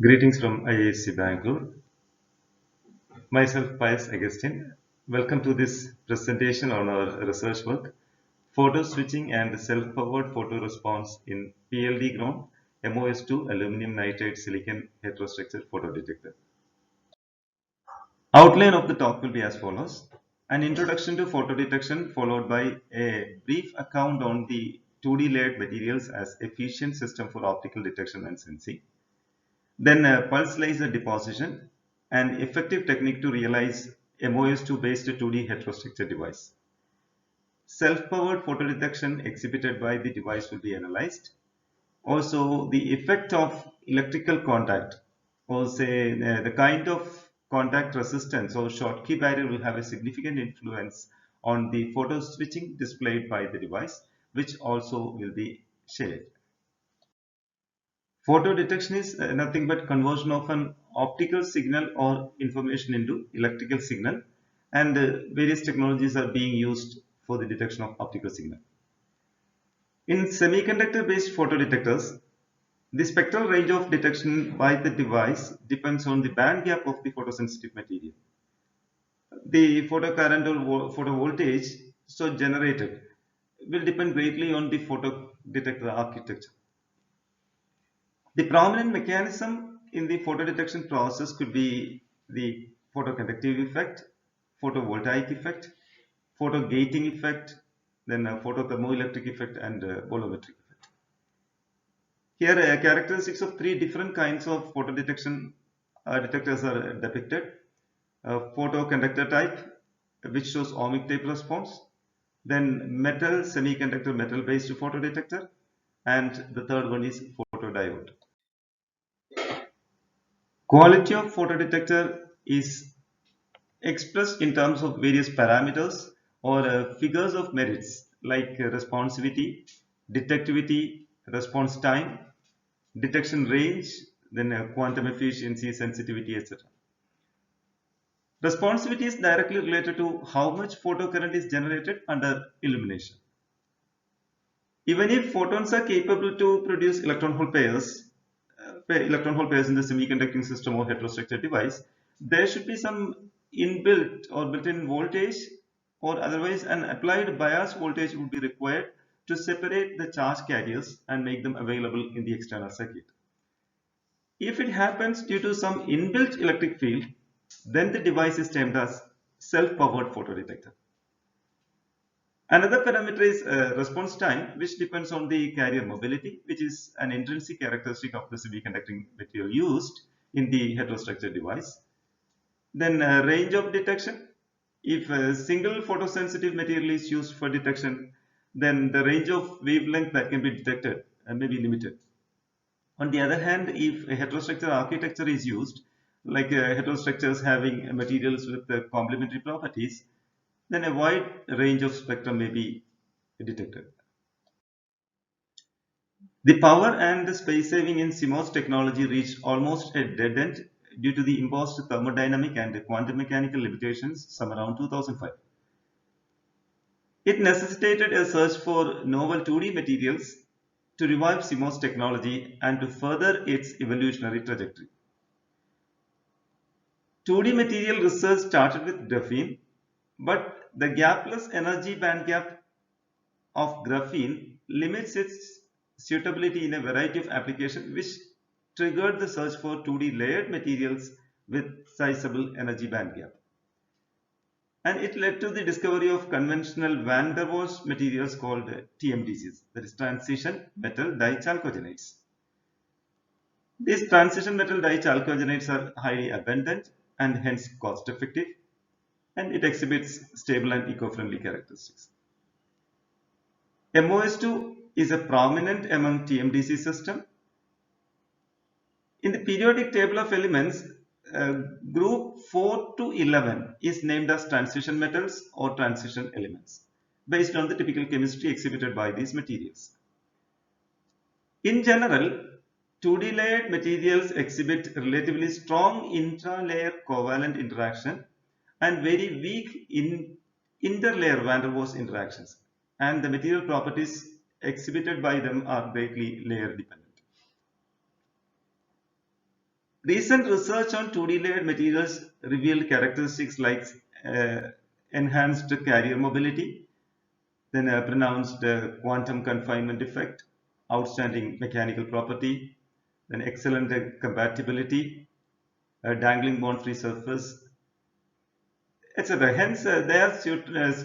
Greetings from IISc Bangalore. Myself, Pius Augustine. Welcome to this presentation on our research work, Photo Switching and Self-Powered Photo Response in PLD ground MOS2 Aluminum Nitride Silicon Heterostructure Photodetector. Outline of the talk will be as follows. An introduction to photodetection followed by a brief account on the 2D layered materials as efficient system for optical detection and sensing. Then pulse laser deposition, an effective technique to realize MOS2 based 2D heterostructure device. Self-powered photodetection exhibited by the device will be analyzed. Also, the effect of electrical contact, or say the kind of contact resistance or Schottky barrier will have a significant influence on the photo switching displayed by the device, which also will be shared. Photo detection is nothing but conversion of an optical signal or information into electrical signal, and various technologies are being used for the detection of optical signal. In semiconductor based photodetectors, the spectral range of detection by the device depends on the band gap of the photosensitive material. The photocurrent or photovoltage so generated will depend greatly on the photodetector architecture. The prominent mechanism in the photodetection process could be the photoconductive effect, photovoltaic effect, photogating effect, then a photothermoelectric effect, and bolometric effect. Here, characteristics of three different kinds of photodetection detectors are depicted. Photoconductor type, which shows ohmic type response, then metal semiconductor metal based photodetector, and the third one is photodiode. Quality of photodetector is expressed in terms of various parameters or figures of merits like responsivity, detectivity, response time, detection range, then quantum efficiency, sensitivity, etc. Responsivity is directly related to how much photocurrent is generated under illumination. Even if photons are capable to produce electron hole pairs in the semiconducting system or heterostructure device, there should be some inbuilt or built-in voltage, or otherwise an applied bias voltage would be required to separate the charge carriers and make them available in the external circuit. If it happens due to some inbuilt electric field, then the device is termed as self-powered photodetector. Another parameter is response time, which depends on the carrier mobility, which is an intrinsic characteristic of the semiconducting material used in the heterostructure device. Then range of detection. If a single photosensitive material is used for detection, then the range of wavelength that can be detected may be limited. On the other hand, if a heterostructure architecture is used, like heterostructures having materials with complementary properties, then a wide range of spectrum may be detected. The power and the space saving in CMOS technology reached almost a dead end due to the imposed thermodynamic and quantum mechanical limitations some around 2005. It necessitated a search for novel 2D materials to revive CMOS technology and to further its evolutionary trajectory. 2D material research started with graphene, but the gapless energy band gap of graphene limits its suitability in a variety of applications, which triggered the search for 2D layered materials with sizable energy band gap. And it led to the discovery of conventional van der Waals materials called TMDCs, that is transition metal dichalcogenides. These transition metal dichalcogenides are highly abundant and hence cost effective, and it exhibits stable and eco-friendly characteristics. MOS2 is a prominent among TMDC system. In the periodic table of elements, group 4 to 11 is named as transition metals or transition elements based on the typical chemistry exhibited by these materials. In general, 2D layered materials exhibit relatively strong intra-layer covalent interaction and very weak interlayer van der Waals interactions, and the material properties exhibited by them are greatly layer dependent. Recent research on 2D layered materials revealed characteristics like uh, enhanced carrier mobility, then a pronounced quantum confinement effect, outstanding mechanical property, then excellent compatibility, dangling bond-free surface, etc. Hence, they are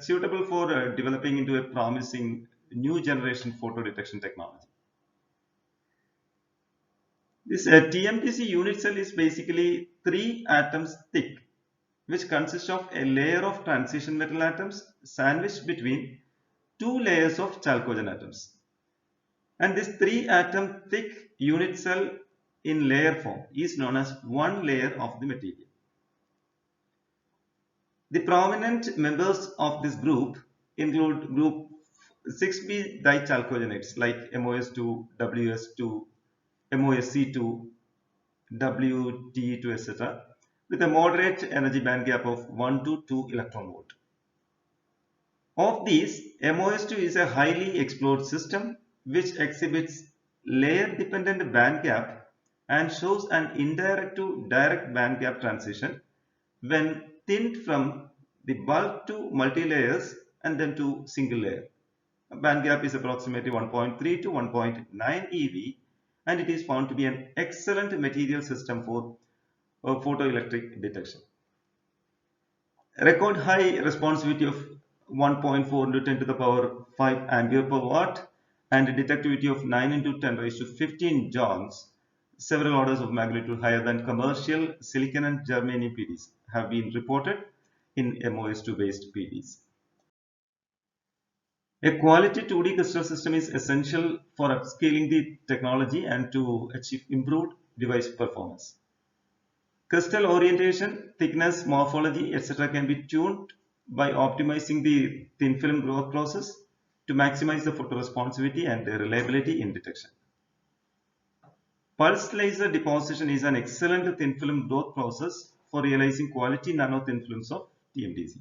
suitable for developing into a promising new generation photo detection technology. This TMDC unit cell is basically 3 atoms thick, which consists of a layer of transition metal atoms sandwiched between 2 layers of chalcogen atoms. And this 3 atom thick unit cell in layer form is known as one layer of the material. The prominent members of this group include group 6B dichalcogenates like MOS2, WS2, MOSC2, WTE2, etc. with a moderate energy band gap of 1 to 2 electron volt. Of these, MOS2 is a highly explored system which exhibits layer-dependent band gap and shows an indirect to direct band gap transition when thinned from the bulk to multi-layers and then to single layer. Band gap is approximately 1.3 to 1.9 eV, and it is found to be an excellent material system for photoelectric detection. Record high responsivity of 1.4 into 10 to the power 5 ampere per watt and detectivity of 9 into 10 raised to 15 joules, several orders of magnitude higher than commercial silicon and germanium PDs, have been reported in MOS2 based PDs. A quality 2D crystal system is essential for upscaling the technology and to achieve improved device performance. Crystal orientation, thickness, morphology, etc. can be tuned by optimizing the thin film growth process to maximize the photoresponsivity and reliability in detection. Pulsed laser deposition is an excellent thin film growth process for realizing quality nano thin films of TMDC.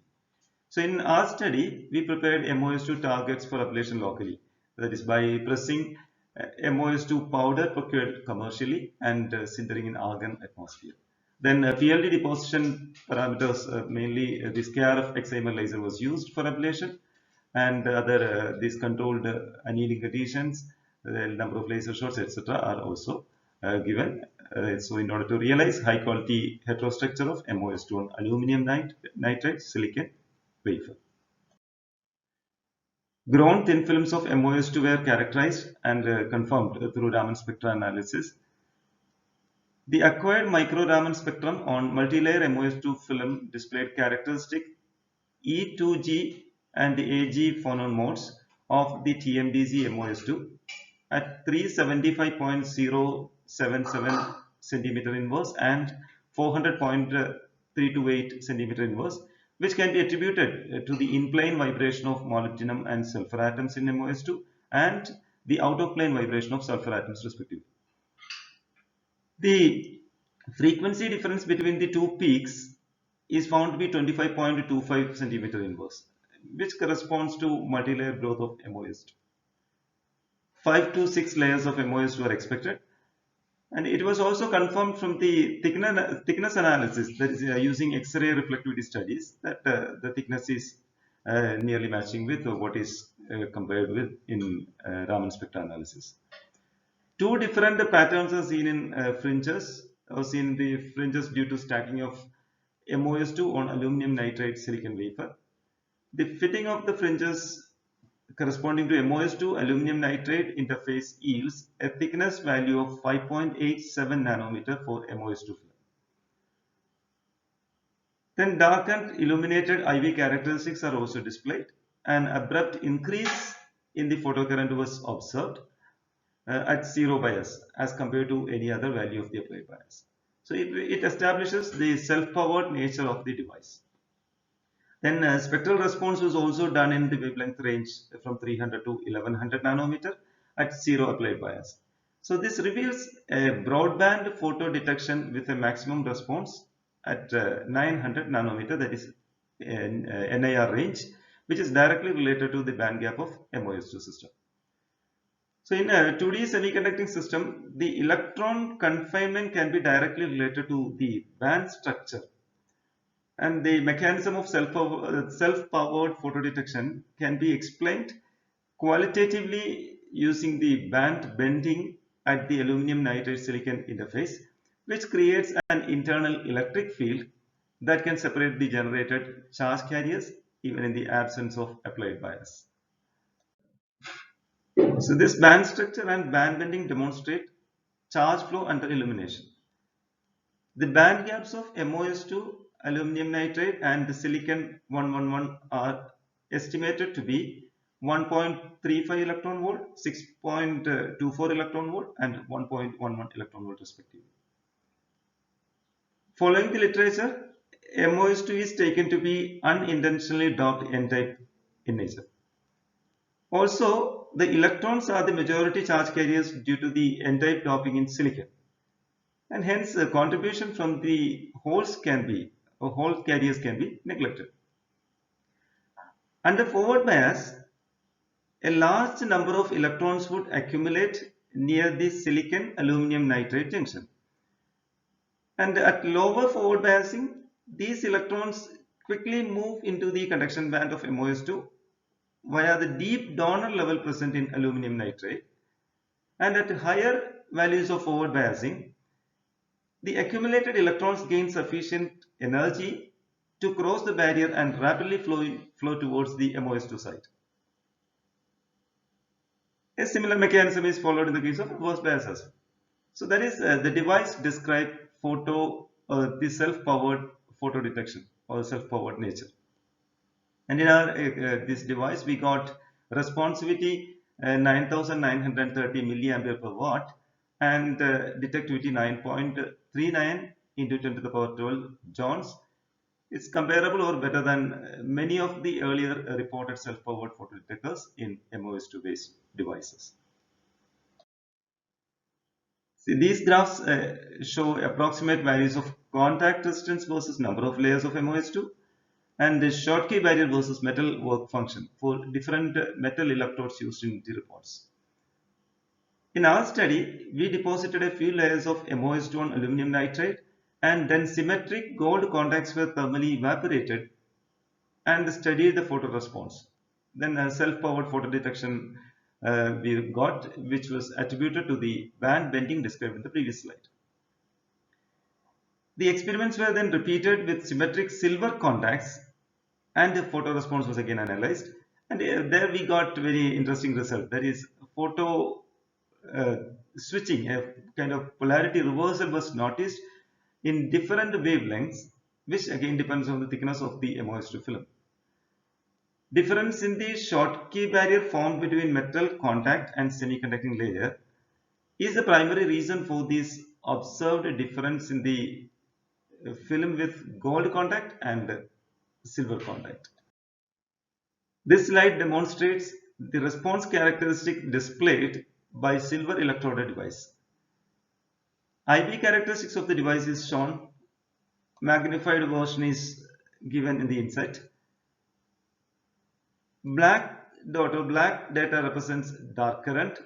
So in our study, we prepared MOS2 targets for ablation locally. That is by pressing MOS2 powder procured commercially and sintering in argon atmosphere. Then PLD deposition parameters, mainly this KRF excimer laser was used for ablation, and other these controlled annealing conditions, the number of laser shots, etc. are also given. So in order to realize high quality heterostructure of MOS2 on aluminum nitride silicon wafer. Grown thin films of MOS2 were characterized and confirmed through Raman spectra analysis. The acquired micro-Raman spectrum on multilayer MOS2 film displayed characteristic E2G and the AG phonon modes of the TMDC MOS2 at 375.077 centimeter inverse and 400.328 centimeter inverse, which can be attributed to the in-plane vibration of molybdenum and sulfur atoms in MOS2 and the out-of-plane vibration of sulfur atoms respectively. The frequency difference between the two peaks is found to be 25.25 centimeter inverse, which corresponds to multi-layer growth of MOS2. 5 to 6 layers of MOS2 are expected, and it was also confirmed from the thickness analysis, that is using X-ray reflectivity studies, that the thickness is nearly matching with what is compared with in Raman spectra analysis. Two different patterns are seen in fringes, or seen in the fringes due to stacking of MOS2 on aluminum nitride silicon wafer. The fitting of the fringes corresponding to MOS2 aluminum nitride interface yields a thickness value of 5.87 nanometer for MOS2 film. Then darkened illuminated IV characteristics are also displayed. An abrupt increase in the photocurrent was observed at zero bias as compared to any other value of the applied bias. So it establishes the self-powered nature of the device. Then spectral response was also done in the wavelength range from 300 to 1100 nanometer at zero applied bias. So this reveals a broadband photo detection with a maximum response at 900 nanometer, that is NIR range, which is directly related to the band gap of MOS2 system. So in a 2D semiconducting system, the electron confinement can be directly related to the band structure, and the mechanism of self-powered photodetection can be explained qualitatively using the band bending at the aluminum nitride silicon interface, which creates an internal electric field that can separate the generated charge carriers even in the absence of applied bias. So this band structure and band bending demonstrate charge flow under illumination. The band gaps of MOS2, aluminum nitride and the silicon 111 are estimated to be 1.35 electron volt, 6.24 electron volt and 1.11 electron volt respectively. Following the literature, MOS2 is taken to be unintentionally doped n-type in nature. Also, the electrons are the majority charge carriers due to the n-type doping in silicon. And hence the contribution from the holes carriers can be neglected. Under forward bias, a large number of electrons would accumulate near the silicon aluminum nitride junction. And at lower forward biasing, these electrons quickly move into the conduction band of MOS2 via the deep donor level present in aluminum nitride. And at higher values of forward biasing, the accumulated electrons gain sufficient energy to cross the barrier and rapidly flow towards the MOS2 site. A similar mechanism is followed in the case of reverse bias as well. So that is the device described the self-powered photo detection or self-powered nature. And in our this device we got responsivity 9930 milliampere per watt and detectivity 9.39 into 10 to the power 12 joules. It's comparable or better than many of the earlier reported self-powered photodetectors in MOS2 based devices. See, these graphs show approximate values of contact resistance versus number of layers of MOS2 and the Schottky barrier versus metal work function for different metal electrodes used in the reports. In our study, we deposited a few layers of MOS2 on aluminum nitride and then symmetric gold contacts were thermally evaporated and studied the photo response. Then a self-powered photo detection we got, which was attributed to the band bending described in the previous slide. The experiments were then repeated with symmetric silver contacts and the photo response was again analyzed, and there we got very interesting result. That is, photo switching, a kind of polarity reversal was noticed in different wavelengths, which again depends on the thickness of the MOS2 film. Difference in the Schottky barrier formed between metal contact and semiconducting layer is the primary reason for this observed difference in the film with gold contact and silver contact. This slide demonstrates the response characteristic displayed by silver electrode device. IB characteristics of the device is shown. Magnified version is given in the inset. Black dot or black data represents dark current.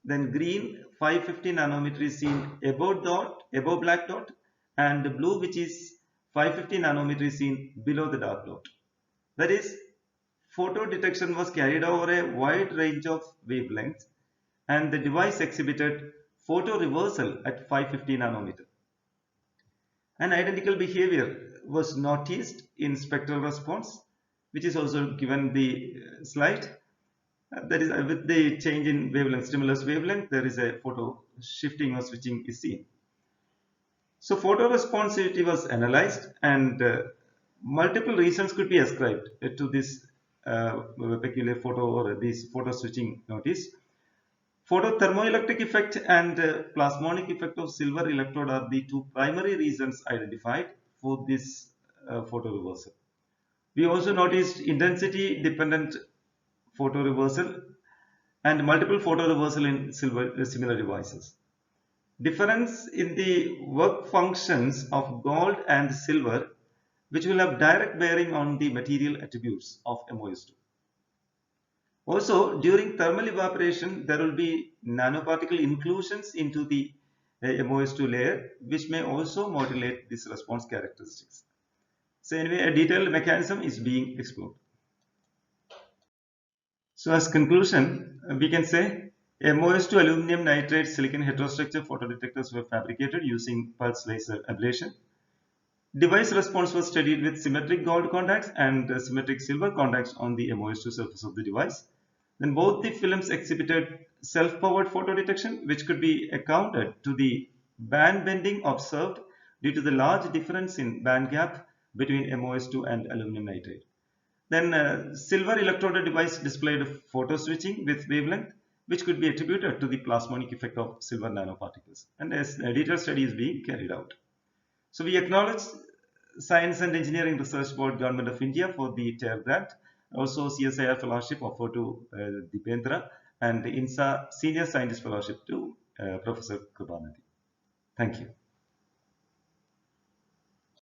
Then green 550 nanometer is seen above black dot, and blue, which is 550 nanometer, is seen below the dark dot. That is, photo detection was carried over a wide range of wavelengths and the device exhibited photo reversal at 550 nanometer. An identical behavior was noticed in spectral response, which is also given the slide. That is, with the change in wavelength, stimulus wavelength, there is a photo shifting or switching is seen. So photo responsivity was analyzed and multiple reasons could be ascribed to this peculiar photo or this photo switching notice. Photothermoelectric effect and plasmonic effect of silver electrode are the two primary reasons identified for this photo reversal. We also noticed intensity dependent photo reversal and multiple photo reversal in similar devices. Difference in the work functions of gold and silver, which will have direct bearing on the material attributes of MOS2. Also, during thermal evaporation, there will be nanoparticle inclusions into the MOS2 layer, which may also modulate this response characteristics. So anyway, a detailed mechanism is being explored. So as conclusion, we can say MOS2 aluminum nitride silicon heterostructure photodetectors were fabricated using pulse laser ablation. Device response was studied with symmetric gold contacts and symmetric silver contacts on the MOS2 surface of the device. Then both the films exhibited self-powered photodetection, which could be accounted to the band bending observed due to the large difference in band gap between MOS2 and aluminum nitride. Then silver electrode device displayed photo switching with wavelength, which could be attributed to the plasmonic effect of silver nanoparticles. And as a detailed study is being carried out. So we acknowledge Science and Engineering Research Board, Government of India for the TARE grant. Also CSIR Fellowship offered to Dipendra, and the INSA Senior Scientist Fellowship to Professor Kripanidhi. Thank you.